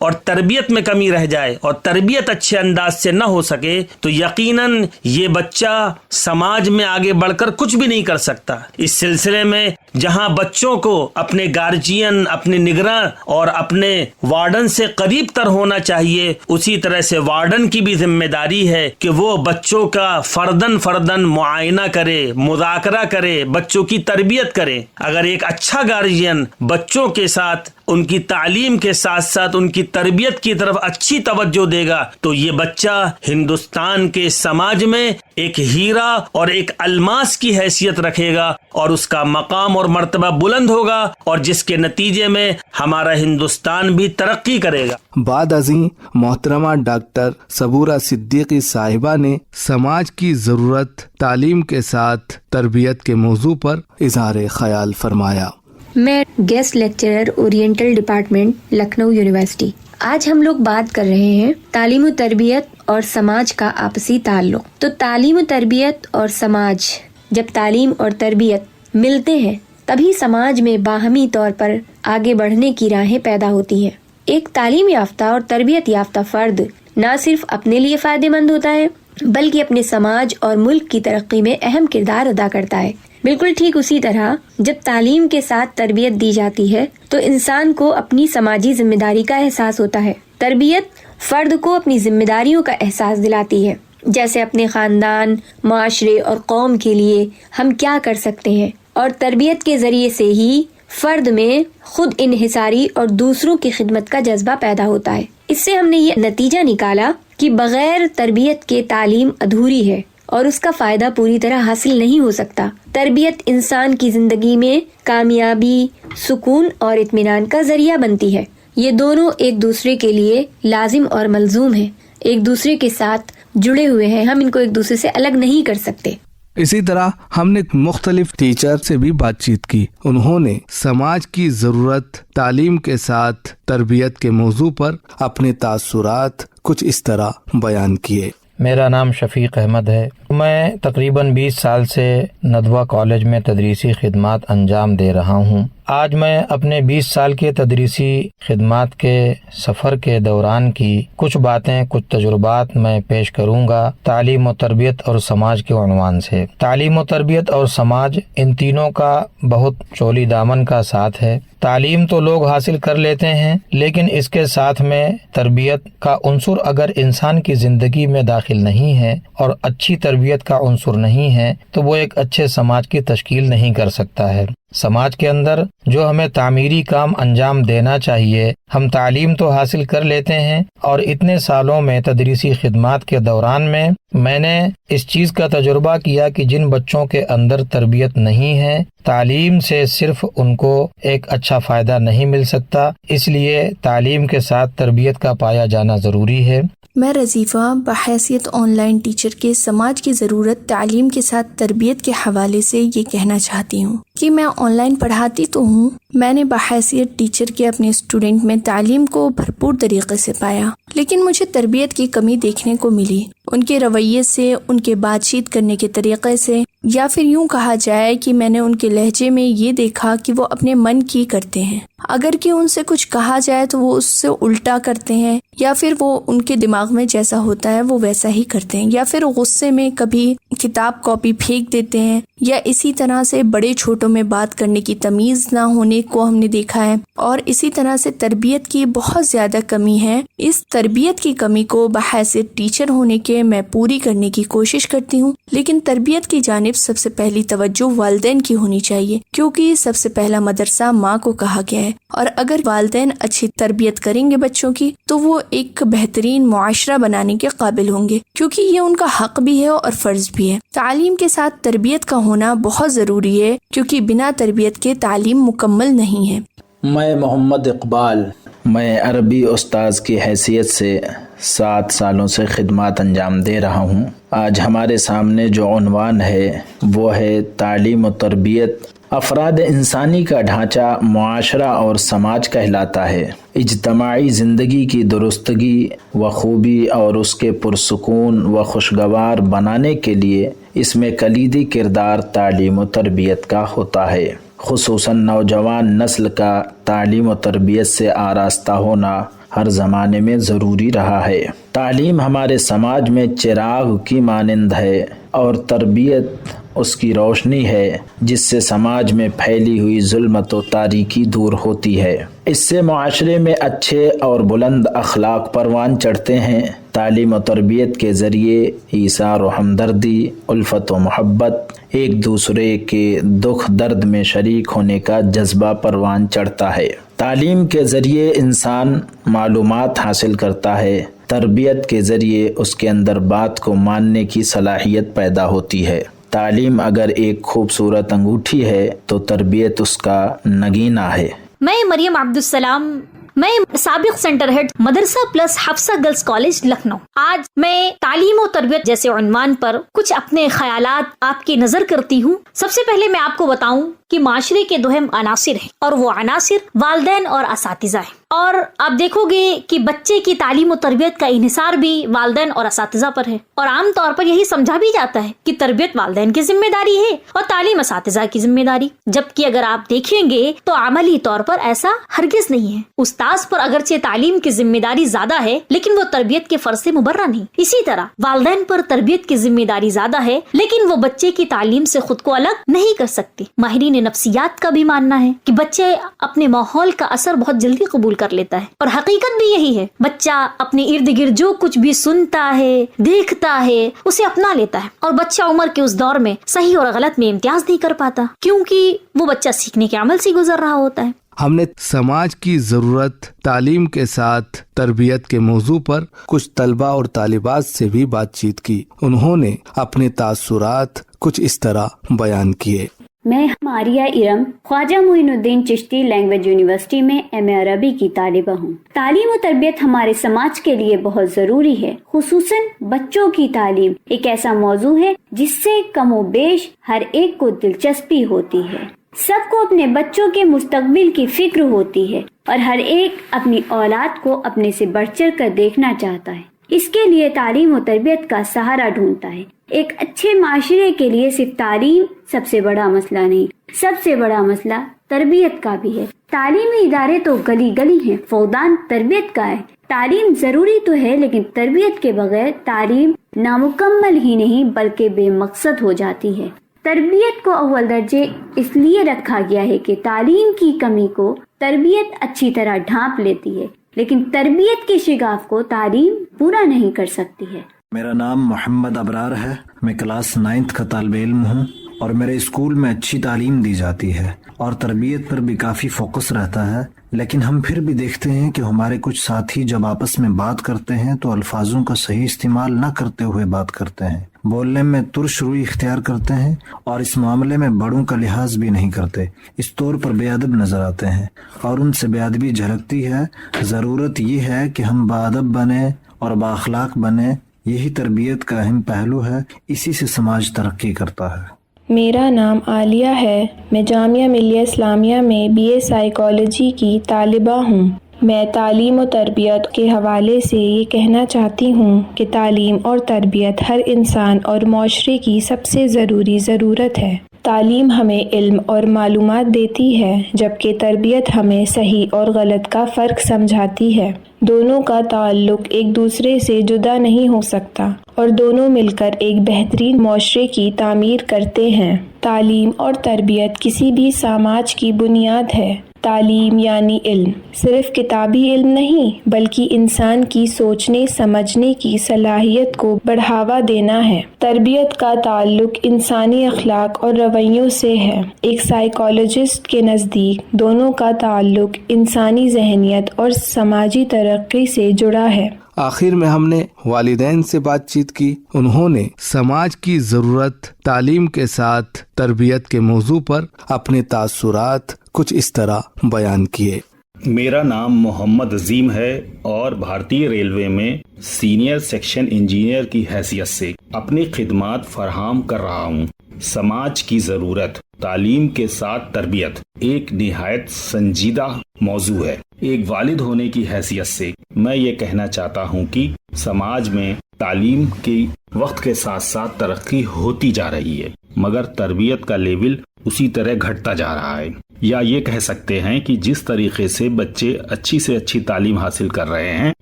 اور تربیت میں کمی رہ جائے اور تربیت اچھے انداز سے نہ ہو سکے تو یقیناً یہ بچہ سماج میں آگے بڑھ کر کچھ بھی نہیں کر سکتا۔ اس سلسلے میں جہاں بچوں کو اپنے گارجین، اپنے نگراں اور اپنے وارڈن سے قریب تر ہونا چاہیے، اسی طرح سے وارڈن کی بھی ذمہ داری ہے کہ وہ بچوں کا فردن معائنہ کرے، مذاکرہ کرے، بچوں کی تربیت کرے۔ اگر ایک اچھا گارجین بچوں کے ساتھ ان کی تعلیم کے ساتھ ساتھ ان کی تربیت کی طرف اچھی توجہ دے گا تو یہ بچہ ہندوستان کے سماج میں ایک ہیرا اور ایک الماس کی حیثیت رکھے گا اور اس کا مقام اور مرتبہ بلند ہوگا، اور جس کے نتیجے میں ہمارا ہندوستان بھی ترقی کرے گا۔ بعد ازیں محترمہ ڈاکٹر صبورہ صدیقی صاحبہ نے سماج کی ضرورت تعلیم کے ساتھ تربیت کے موضوع پر اظہار خیال فرمایا۔ میں guest lecturer oriental department Lucknow university. آج ہم لوگ بات کر رہے ہیں تعلیم و تربیت اور سماج کا آپسی تعلق۔ تو تعلیم و تربیت اور سماج، جب تعلیم اور تربیت ملتے ہیں تبھی سماج میں باہمی طور پر آگے بڑھنے کی راہیں پیدا ہوتی ہیں۔ ایک تعلیم یافتہ اور تربیت یافتہ فرد نہ صرف اپنے لیے فائدہ مند ہوتا ہے بلکہ اپنے سماج اور ملک کی ترقی میں اہم کردار ادا کرتا ہے۔ بالکل ٹھیک اسی طرح جب تعلیم کے ساتھ تربیت دی جاتی ہے تو انسان کو اپنی سماجی ذمہ داری کا احساس ہوتا ہے۔ تربیت فرد کو اپنی ذمہ داریوں کا احساس دلاتی ہے، جیسے اپنے خاندان، معاشرے اور قوم کے لیے ہم کیا کر سکتے ہیں، اور تربیت کے ذریعے سے ہی فرد میں خود انحصاری اور دوسروں کی خدمت کا جذبہ پیدا ہوتا ہے۔ اس سے ہم نے یہ نتیجہ نکالا کہ بغیر تربیت کے تعلیم ادھوری ہے اور اس کا فائدہ پوری طرح حاصل نہیں ہو سکتا۔ تربیت انسان کی زندگی میں کامیابی، سکون اور اطمینان کا ذریعہ بنتی ہے۔ یہ دونوں ایک دوسرے کے لیے لازم اور ملزوم ہیں، ایک دوسرے کے ساتھ جڑے ہوئے ہیں، ہم ان کو ایک دوسرے سے الگ نہیں کر سکتے۔ اسی طرح ہم نے مختلف ٹیچر سے بھی بات چیت کی۔ انہوں نے سماج کی ضرورت تعلیم کے ساتھ تربیت کے موضوع پر اپنے تاثرات کچھ اس طرح بیان کیے۔ میرا نام شفیق احمد ہے۔ میں تقریباً 20 سال سے ندوہ کالج میں تدریسی خدمات انجام دے رہا ہوں۔ آج میں اپنے 20 سال کے تدریسی خدمات کے سفر کے دوران کی کچھ باتیں، کچھ تجربات میں پیش کروں گا تعلیم و تربیت اور سماج کے عنوان سے۔ تعلیم و تربیت اور سماج، ان تینوں کا بہت چولی دامن کا ساتھ ہے۔ تعلیم تو لوگ حاصل کر لیتے ہیں، لیکن اس کے ساتھ میں تربیت کا عنصر اگر انسان کی زندگی میں داخل نہیں ہے اور اچھی تربیت کا عنصر نہیں ہے تو وہ ایک اچھے سماج کی تشکیل نہیں کر سکتا ہے۔ سماج کے اندر جو ہمیں تعمیری کام انجام دینا چاہیے، ہم تعلیم تو حاصل کر لیتے ہیں، اور اتنے سالوں میں تدریسی خدمات کے دوران میں نے اس چیز کا تجربہ کیا کہ جن بچوں کے اندر تربیت نہیں ہے، تعلیم سے صرف ان کو ایک اچھا فائدہ نہیں مل سکتا، اس لیے تعلیم کے ساتھ تربیت کا پایا جانا ضروری ہے۔ میں رضیفہ بحیثیت آن لائن ٹیچر کے سماج کی ضرورت تعلیم کے ساتھ تربیت کے حوالے سے یہ کہنا چاہتی ہوں کہ میں آن لائن پڑھاتی تو ہوں، میں نے بحیثیت ٹیچر کے اپنے اسٹوڈنٹ میں تعلیم کو بھرپور طریقے سے پایا، لیکن مجھے تربیت کی کمی دیکھنے کو ملی، ان کے رویے سے، ان کے بات چیت کرنے کے طریقے سے، یا پھر یوں کہا جائے کہ میں نے ان کے لہجے میں یہ دیکھا کہ وہ اپنے من کی کرتے ہیں، اگر کہ ان سے کچھ کہا جائے تو وہ اس سے الٹا کرتے ہیں، یا پھر وہ ان کے دماغ میں جیسا ہوتا ہے وہ ویسا ہی کرتے ہیں، یا پھر غصے میں کبھی کتاب کاپی پھینک دیتے ہیں، یا اسی طرح سے بڑے چھوٹوں میں بات کرنے کی تمیز نہ ہونے کو ہم نے دیکھا ہے، اور اسی طرح سے تربیت کی بہت زیادہ کمی ہے۔ اس تربیت کی کمی کو بحیثیت ٹیچر ہونے کے میں پوری کرنے کی کوشش کرتی ہوں، لیکن تربیت کی جانب سب سے پہلی توجہ والدین کی ہونی چاہیے، کیونکہ سب سے پہلا مدرسہ ماں کو کہا گیا ہے، اور اگر والدین اچھی تربیت کریں گے بچوں کی تو وہ ایک بہترین معاشرہ بنانے کے قابل ہوں گے، کیونکہ یہ ان کا حق بھی ہے اور فرض بھی ہے۔ تعلیم کے ساتھ تربیت کا ہونا بہت ضروری ہے، کیونکہ بنا تربیت کے تعلیم مکمل نہیں ہے۔ میں محمد اقبال، میں عربی استاذ کی حیثیت سے 7 سالوں سے خدمات انجام دے رہا ہوں۔ آج ہمارے سامنے جو عنوان ہے وہ ہے تعلیم و تربیت۔ افراد انسانی کا ڈھانچہ معاشرہ اور سماج کہلاتا ہے۔ اجتماعی زندگی کی درستگی و خوبی اور اس کے پرسکون و خوشگوار بنانے کے لیے اس میں کلیدی کردار تعلیم و تربیت کا ہوتا ہے۔ خصوصاً نوجوان نسل کا تعلیم و تربیت سے آراستہ ہونا ہر زمانے میں ضروری رہا ہے۔ تعلیم ہمارے سماج میں چراغ کی مانند ہے اور تربیت اس کی روشنی ہے جس سے سماج میں پھیلی ہوئی ظلمت و تاریکی دور ہوتی ہے۔ اس سے معاشرے میں اچھے اور بلند اخلاق پروان چڑھتے ہیں۔ تعلیم و تربیت کے ذریعے ایثار و ہمدردی، الفت و محبت، ایک دوسرے کے دکھ درد میں شریک ہونے کا جذبہ پروان چڑھتا ہے۔ تعلیم کے ذریعے انسان معلومات حاصل کرتا ہے، تربیت کے ذریعے اس کے اندر بات کو ماننے کی صلاحیت پیدا ہوتی ہے۔ تعلیم اگر ایک خوبصورت انگوٹھی ہے تو تربیت اس کا نگینہ ہے۔ میں مریم عبدالسلام، میں سابق سینٹر ہیڈ مدرسہ plus Hafsa girls college Lucknow. آج میں تعلیم و تربیت جیسے عنوان پر کچھ اپنے خیالات آپ کی نظر کرتی ہوں۔ سب سے پہلے میں آپ کو بتاؤں کہ معاشرے کے دو اہم عناصر ہیں اور وہ عناصر والدین اور اساتذہ ہیں، اور آپ دیکھو گے کہ بچے کی تعلیم و تربیت کا انحصار بھی والدین اور اساتذہ پر ہے، اور عام طور پر یہی سمجھا بھی جاتا ہے کہ تربیت والدین کی ذمہ داری ہے اور تعلیم اساتذہ کی ذمہ داری، جبکہ اگر آپ دیکھیں گے تو عملی طور پر ایسا ہرگز نہیں ہے۔ استاذ پر اگرچہ تعلیم کی ذمہ داری زیادہ ہے لیکن وہ تربیت کے فرض سے مبرہ نہیں۔ اسی طرح والدین پر تربیت کی ذمہ داری زیادہ ہے لیکن وہ بچے کی تعلیم سے خود کو الگ نہیں کر سکتے۔ ماہرین نفسیات کا بھی ماننا ہے کہ بچے اپنے ماحول کا اثر بہت جلدی قبول کر لیتا ہے، اور حقیقت بھی یہی ہے۔ بچہ اپنے ارد گرد جو کچھ بھی سنتا ہے، دیکھتا ہے، اسے اپنا لیتا ہے، اور بچہ عمر کے اس دور میں صحیح اور غلط میں امتیاز نہیں کر پاتا کیونکہ وہ بچہ سیکھنے کے عمل سے گزر رہا ہوتا ہے۔ ہم نے سماج کی ضرورت تعلیم کے ساتھ تربیت کے موضوع پر کچھ طلباء اور طالبات سے بھی بات چیت کی۔ انہوں نے اپنے تاثرات کچھ اس طرح بیان کیے۔ میں ماریہ ارم خواجہ معین الدین چشتی لینگویج یونیورسٹی میں ایم اے عربی کی طالبہ ہوں۔ تعلیم و تربیت ہمارے سماج کے لیے بہت ضروری ہے، خصوصاً بچوں کی تعلیم ایک ایسا موضوع ہے جس سے کم و بیش ہر ایک کو دلچسپی ہوتی ہے۔ سب کو اپنے بچوں کے مستقبل کی فکر ہوتی ہے اور ہر ایک اپنی اولاد کو اپنے سے بڑھ چڑھ کر دیکھنا چاہتا ہے۔ اس کے لیے تعلیم و تربیت کا سہارا ڈھونڈتا ہے۔ ایک اچھے معاشرے کے لیے صرف تعلیم سب سے بڑا مسئلہ نہیں، سب سے بڑا مسئلہ تربیت کا بھی ہے۔ تعلیمی ادارے تو گلی گلی ہیں، فقدان تربیت کا ہے۔ تعلیم ضروری تو ہے لیکن تربیت کے بغیر تعلیم نامکمل ہی نہیں بلکہ بے مقصد ہو جاتی ہے۔ تربیت کو اول درجے اس لیے رکھا گیا ہے کہ تعلیم کی کمی کو تربیت اچھی طرح ڈھانپ لیتی ہے، لیکن تربیت کے شگاف کو تعلیم پورا نہیں کر سکتی ہے۔ میرا نام محمد ابرار ہے، میں کلاس 9 کا طالب علم ہوں اور میرے اسکول میں اچھی تعلیم دی جاتی ہے اور تربیت پر بھی کافی فوکس رہتا ہے، لیکن ہم پھر بھی دیکھتے ہیں کہ ہمارے کچھ ساتھی جب آپس میں بات کرتے ہیں تو الفاظوں کا صحیح استعمال نہ کرتے ہوئے بات کرتے ہیں، بولنے میں ترش روی اختیار کرتے ہیں اور اس معاملے میں بڑوں کا لحاظ بھی نہیں کرتے، اس طور پر بے ادب نظر آتے ہیں اور ان سے بے ادبی جھلکتی ہے۔ ضرورت یہ ہے کہ ہم باادب بنیں اور بااخلاق بنیں، یہی تربیت کا اہم پہلو ہے، اسی سے سماج ترقی کرتا ہے۔ میرا نام عالیہ ہے، میں جامعہ ملیہ اسلامیہ میں بی اے سائیکالوجی کی طالبہ ہوں۔ میں تعلیم و تربیت کے حوالے سے یہ کہنا چاہتی ہوں کہ تعلیم اور تربیت ہر انسان اور معاشرے کی سب سے ضروری ضرورت ہے۔ تعلیم ہمیں علم اور معلومات دیتی ہے جبکہ تربیت ہمیں صحیح اور غلط کا فرق سمجھاتی ہے۔ دونوں کا تعلق ایک دوسرے سے جدا نہیں ہو سکتا اور دونوں مل کر ایک بہترین معاشرے کی تعمیر کرتے ہیں۔ تعلیم اور تربیت کسی بھی سماج کی بنیاد ہے۔ تعلیم یعنی علم، صرف کتابی علم نہیں بلکہ انسان کی سوچنے سمجھنے کی صلاحیت کو بڑھاوا دینا ہے۔ تربیت کا تعلق انسانی اخلاق اور رویوں سے ہے۔ ایک سائیکالوجسٹ کے نزدیک دونوں کا تعلق انسانی ذہنیت اور سماجی ترقی سے جڑا ہے۔ آخر میں ہم نے والدین سے بات چیت کی۔ انہوں نے سماج کی ضرورت تعلیم کے ساتھ تربیت کے موضوع پر اپنے تاثرات کچھ اس طرح بیان کیے۔ میرا نام محمد عظیم ہے اور بھارتی ریلوے میں سینئر سیکشن انجینئر کی حیثیت سے اپنی خدمات فراہم کر رہا ہوں۔ سماج کی ضرورت تعلیم کے ساتھ تربیت ایک نہایت سنجیدہ موضوع ہے۔ ایک والد ہونے کی حیثیت سے میں یہ کہنا چاہتا ہوں کہ سماج میں تعلیم کی وقت کے ساتھ ساتھ ترقی ہوتی جا رہی ہے مگر تربیت کا لیول اسی طرح گھٹتا جا رہا ہے۔ یا یہ کہہ سکتے ہیں کہ جس طریقے سے بچے اچھی سے اچھی تعلیم حاصل کر رہے ہیں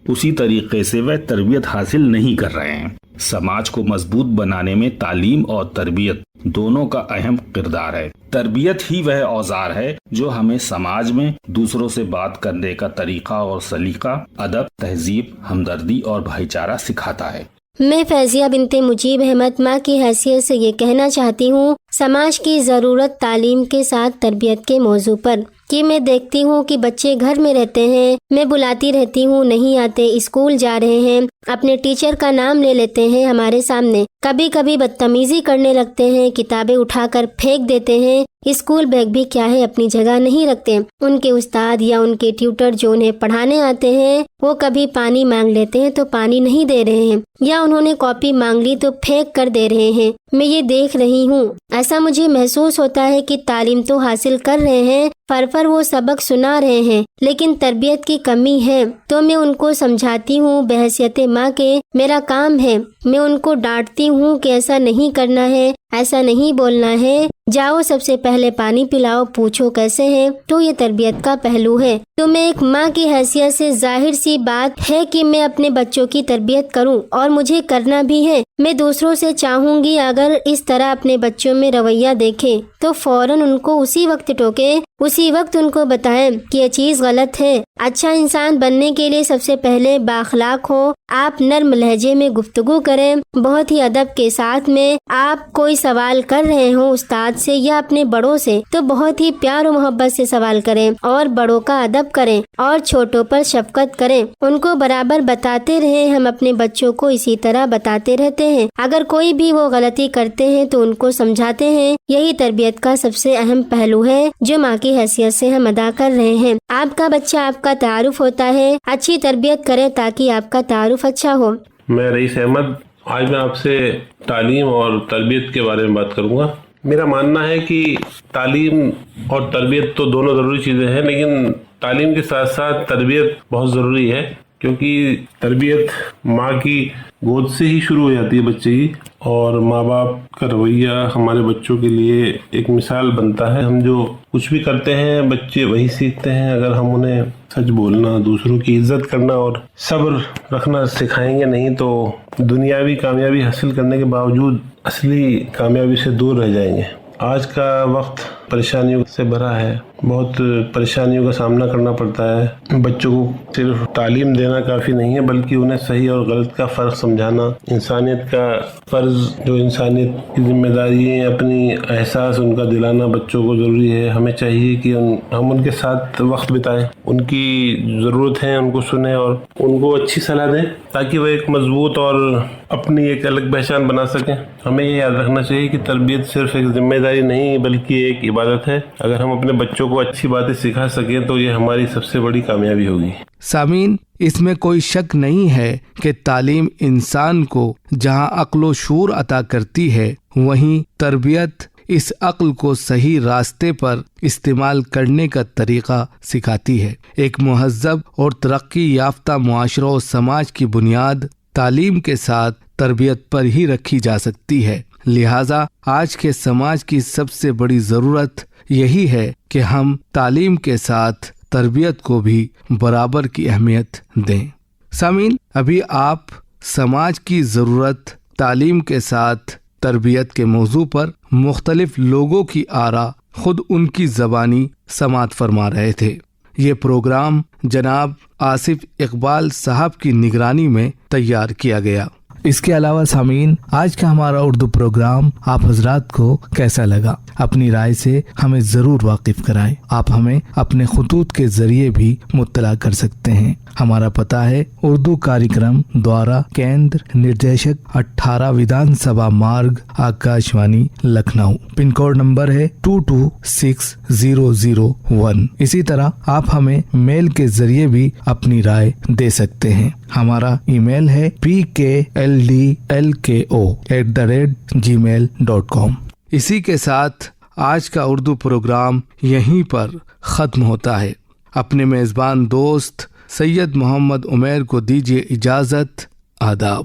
اسی طریقے سے وہ تربیت حاصل نہیں کر رہے ہیں۔ سماج کو مضبوط بنانے میں تعلیم اور تربیت دونوں کا اہم کردار ہے۔ تربیت ہی وہ اوزار ہے جو ہمیں سماج میں دوسروں سے بات کرنے کا طریقہ اور سلیقہ، ادب، تہذیب، ہمدردی اور بھائی چارہ سکھاتا ہے۔ میں فیضیہ بنت مجیب احمد ماں کی حیثیت سے یہ کہنا چاہتی ہوں سماج کی ضرورت تعلیم کے ساتھ تربیت کے موضوع پر کہ میں دیکھتی ہوں کہ بچے گھر میں رہتے ہیں، میں بلاتی رہتی ہوں، نہیں آتے، اسکول جا رہے ہیں، اپنے ٹیچر کا نام لے لیتے ہیں ہمارے سامنے، کبھی کبھی بدتمیزی کرنے لگتے ہیں، کتابیں اٹھا کر پھینک دیتے ہیں، اسکول بیگ بھی کیا ہے اپنی جگہ نہیں رکھتے۔ ان کے استاد یا ان کے ٹیوٹر جو انہیں پڑھانے آتے ہیں وہ کبھی پانی مانگ لیتے ہیں تو پانی نہیں دے رہے ہیں، یا انہوں نے کاپی مانگ لی تو پھینک کر دے رہے ہیں۔ میں یہ دیکھ رہی ہوں، ایسا مجھے محسوس ہوتا ہے کہ تعلیم تو حاصل کر رہے ہیں، فر وہ سبق سنا رہے ہیں، لیکن تربیت کی کمی ہے۔ تو میں ان کو سمجھاتی ہوں بحیثیت ماں کے، میرا کام ہے، میں ان کو ڈانٹتی ہوں کہ ایسا نہیں کرنا ہے، ایسا نہیں بولنا ہے، جاؤ سب سے پہلے پانی پلاؤ، پوچھو کیسے ہیں۔ تو یہ تربیت کا پہلو ہے۔ تو میں ایک ماں کی حیثیت سے ظاہر سی بات ہے کہ میں اپنے بچوں کی تربیت کروں، اور مجھے کرنا بھی ہے۔ میں دوسروں سے چاہوں گی اگر اس طرح اپنے بچوں میں رویہ دیکھیں تو فوراً ان کو اسی وقت ٹوکیں، اسی وقت ان کو بتائیں کہ یہ چیز غلط ہے۔ اچھا انسان بننے کے لیے سب سے پہلے بااخلاق ہو، آپ نرم لہجے میں گفتگو کریں، بہت ہی ادب کے ساتھ میں۔ آپ کوئی سوال کر رہے ہوں استاد سے یا اپنے بڑوں سے تو بہت ہی پیار و محبت سے سوال کریں، اور بڑوں کا ادب کریں، اور چھوٹوں پر شفقت کریں، ان کو برابر بتاتے رہیں۔ ہم اپنے بچوں کو اسی طرح بتاتے رہتے ہیں، اگر کوئی بھی وہ غلطی کرتے ہیں تو ان کو سمجھاتے ہیں۔ یہی تربیت کا سب سے اہم پہلو ہے جو ماں کی حیثیت سے ہم ادا کر رہے ہیں۔ آپ کا بچہ آپ کا تعارف ہوتا ہے، اچھی تربیت کریں تاکہ آپ کا تعارف اچھا ہو۔ میں رئیس احمد، آج میں آپ سے تعلیم اور تربیت کے بارے میں بات کروں گا۔ میرا ماننا ہے کہ تعلیم اور تربیت تو دونوں ضروری چیزیں ہیں، لیکن تعلیم کے ساتھ ساتھ تربیت بہت ضروری ہے، کیونکہ تربیت ماں کی گود سے ہی شروع ہو جاتی ہے بچے کی، اور ماں باپ کا رویہ ہمارے بچوں کے لیے ایک مثال بنتا ہے۔ ہم جو کچھ بھی کرتے ہیں بچے وہی سیکھتے ہیں۔ اگر ہم انہیں سچ بولنا، دوسروں کی عزت کرنا اور صبر رکھنا سکھائیں گے نہیں تو دنیاوی کامیابی حاصل کرنے کے باوجود اصلی کامیابی سے دور رہ جائیں گے۔ آج کا وقت پریشانیوں سے بھرا ہے، بہت پریشانیوں کا سامنا کرنا پڑتا ہے۔ بچوں کو صرف تعلیم دینا کافی نہیں ہے، بلکہ انہیں صحیح اور غلط کا فرق سمجھانا، انسانیت کا فرض جو انسانیت کی ذمہ داری ہے، اپنی احساس ان کا دلانا بچوں کو ضروری ہے۔ ہمیں چاہیے کہ ہم ان کے ساتھ وقت بتائیں، ان کی ضرورت ہے ان کو سنیں اور ان کو اچھی صلاح دیں تاکہ وہ ایک مضبوط اور اپنی ایک الگ پہچان بنا سکیں۔ ہمیں یہ یاد رکھنا چاہیے کہ تربیت صرف ایک ذمہ داری نہیں بلکہ ایک عبادت ہے۔ اگر ہم اپنے بچوں کو اچھی باتیں سکھا سکیں تو یہ ہماری سب سے بڑی کامیابی ہوگی۔ سامعین، اس میں کوئی شک نہیں ہے کہ تعلیم انسان کو جہاں عقل و شعور عطا کرتی ہے، وہیں تربیت اس عقل کو صحیح راستے پر استعمال کرنے کا طریقہ سکھاتی ہے۔ ایک مہذب اور ترقی یافتہ معاشرہ و سماج کی بنیاد تعلیم کے ساتھ تربیت پر ہی رکھی جا سکتی ہے۔ لہذا آج کے سماج کی سب سے بڑی ضرورت یہی ہے کہ ہم تعلیم کے ساتھ تربیت کو بھی برابر کی اہمیت دیں۔ سامعین، ابھی آپ سماج کی ضرورت تعلیم کے ساتھ تربیت کے موضوع پر مختلف لوگوں کی آراء خود ان کی زبانی سماعت فرما رہے تھے۔ یہ پروگرام جناب آصف اقبال صاحب کی نگرانی میں تیار کیا گیا۔ اس کے علاوہ سامعین، آج کا ہمارا اردو پروگرام آپ حضرات کو کیسا لگا؟ اپنی رائے سے ہمیں ضرور واقف کرائیں۔ آپ ہمیں اپنے خطوط کے ذریعے بھی مطلع کر سکتے ہیں۔ ہمارا پتہ ہے اردو کاریکرم دوارا کیندر نردیشک 18 Vidhan Sabha Marg, Akashvani, Lucknow. Pin code number ہے 226001۔ اسی طرح آپ ہمیں میل کے ذریعے بھی اپنی رائے دے سکتے ہیں۔ ہمارا ای میل ہے pkldlko@gmail.com۔ اسی کے ساتھ آج کا اردو پروگرام یہیں پر ختم ہوتا ہے۔ اپنے میزبان دوست سید محمد عمیر کو دیجیے اجازت۔ آداب۔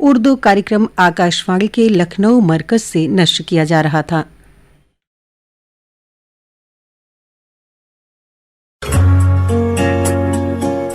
اردو کارکرم آکاشوانی کے لکھنؤ مرکز سے نشر کیا جا رہا تھا۔